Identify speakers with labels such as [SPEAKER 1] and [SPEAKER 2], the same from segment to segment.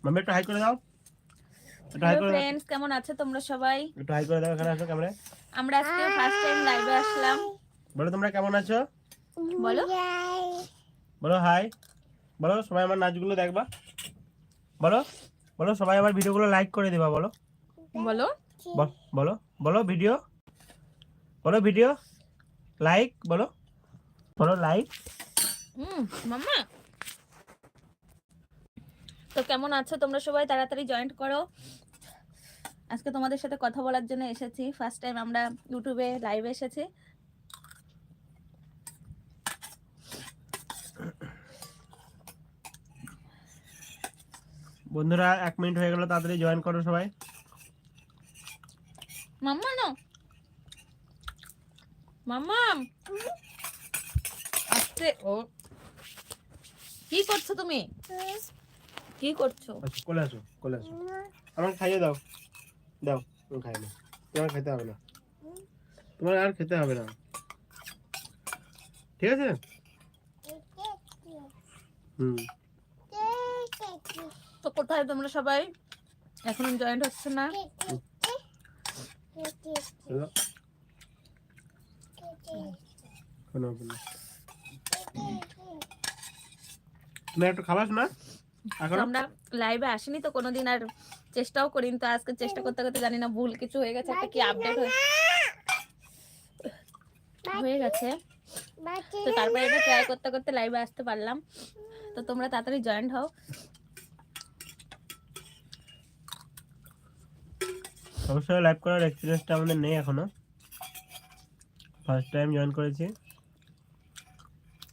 [SPEAKER 1] Mummy একটু high করে দাও।
[SPEAKER 2] হ্যালো ফ্রেন্ডস, কেমন আছো তোমরা সবাই?
[SPEAKER 1] একটু হাই করে দাও, এখানে আসো ক্যামেরায়।
[SPEAKER 2] আমরা আজকে ফার্স্ট টাইম লাইভে আসলাম।
[SPEAKER 1] বলো তোমরা কেমন আছো?
[SPEAKER 2] বলো
[SPEAKER 1] বলো হাই। বলো সবাই আমার নাচগুলো দেখবা। বলো বলো সবাই আমার ভিডিওগুলো লাইক করে দিবা। বলো
[SPEAKER 2] বলো
[SPEAKER 1] বলো বলো ভিডিও, বলো ভিডিও লাইক, বলো বলো লাইক।
[SPEAKER 2] মাম্মা, তো কেমন আছো তোমরা সবাই? তাড়াতাড়ি জয়েন্ট করো। আজকে তোমাদের সাথে কথা বলার জন্য এসেছি। ফার্স্ট টাইম আমরা ইউটিউবে লাইভে এসেছি।
[SPEAKER 1] বন্ধুরা 1 মিনিট হয়ে গেল, তাড়াতাড়ি জয়েন করো সবাই।
[SPEAKER 2] মাম্মা না, মাম্মা আস্তে। ও কি করছো তুমি? কি করছো?
[SPEAKER 1] আচ্ছা কোলে আসো, কোলে আসো। আমাকে খাইয়ে দাও, দাও। তুমি খাই না, তোমার খেতে হবে না, তোমার আর খেতে হবে না, ঠিক আছে? হুম।
[SPEAKER 2] তো কোথায় তোমরা সবাই? এখনো জয়েন্ট হচ্ছে না।
[SPEAKER 1] তুমি একটু খাবাস না এখন?
[SPEAKER 2] আমরা লাইভে আসিনি তো কোনোদিন, আর চেষ্টাও করিনি। তো আজকে চেষ্টা করতে করতে জানি না ভুল কিছু হয়ে গেছে, একটা কি আপডেট হয়ে গেছে। তো তারপরে এটা ট্রাই করতে করতে লাইভে আসতে পারলাম। তো তোমরা তাড়াতাড়ি জয়েন্ট হও।
[SPEAKER 1] অবশ্যই লাইভ করার এক্সপিরিয়েন্সটা আমাদের নেই এখনো, ফার্স্ট টাইম জয়েন করেছি।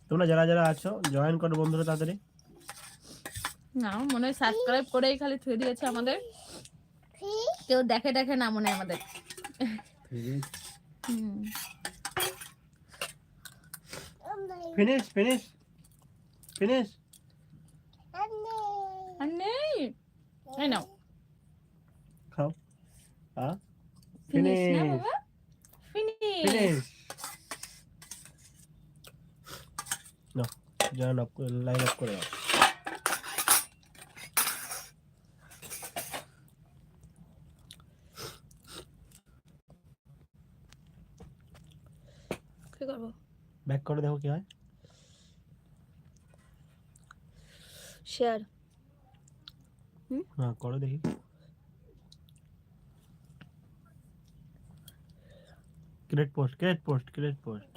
[SPEAKER 1] তোমরা যারা যারা আছো জয়েন করো বন্ধুরা তাড়াতাড়ি।
[SPEAKER 2] না মনে হয় সাবস্ক্রাইব করেই খালি থুয়ে দিয়েছে আমাদের, কেউ দেখে দেখে না মনে হয় আমাদের।
[SPEAKER 1] Finish finish finish.
[SPEAKER 2] আর নেই, এই নাও
[SPEAKER 1] খাও।
[SPEAKER 2] ফিনিশ না
[SPEAKER 1] ফিনিশ
[SPEAKER 2] বাবা, ফিনিশ।
[SPEAKER 1] ফিনিশ। না জয়েন আপ, লাইন আপ করে দাও।
[SPEAKER 2] কি করবো?
[SPEAKER 1] ব্যাক করে দেখো কি হয়।
[SPEAKER 2] শেয়ার।
[SPEAKER 1] হ্যাঁ করো দেখি। Create post, create post, create post.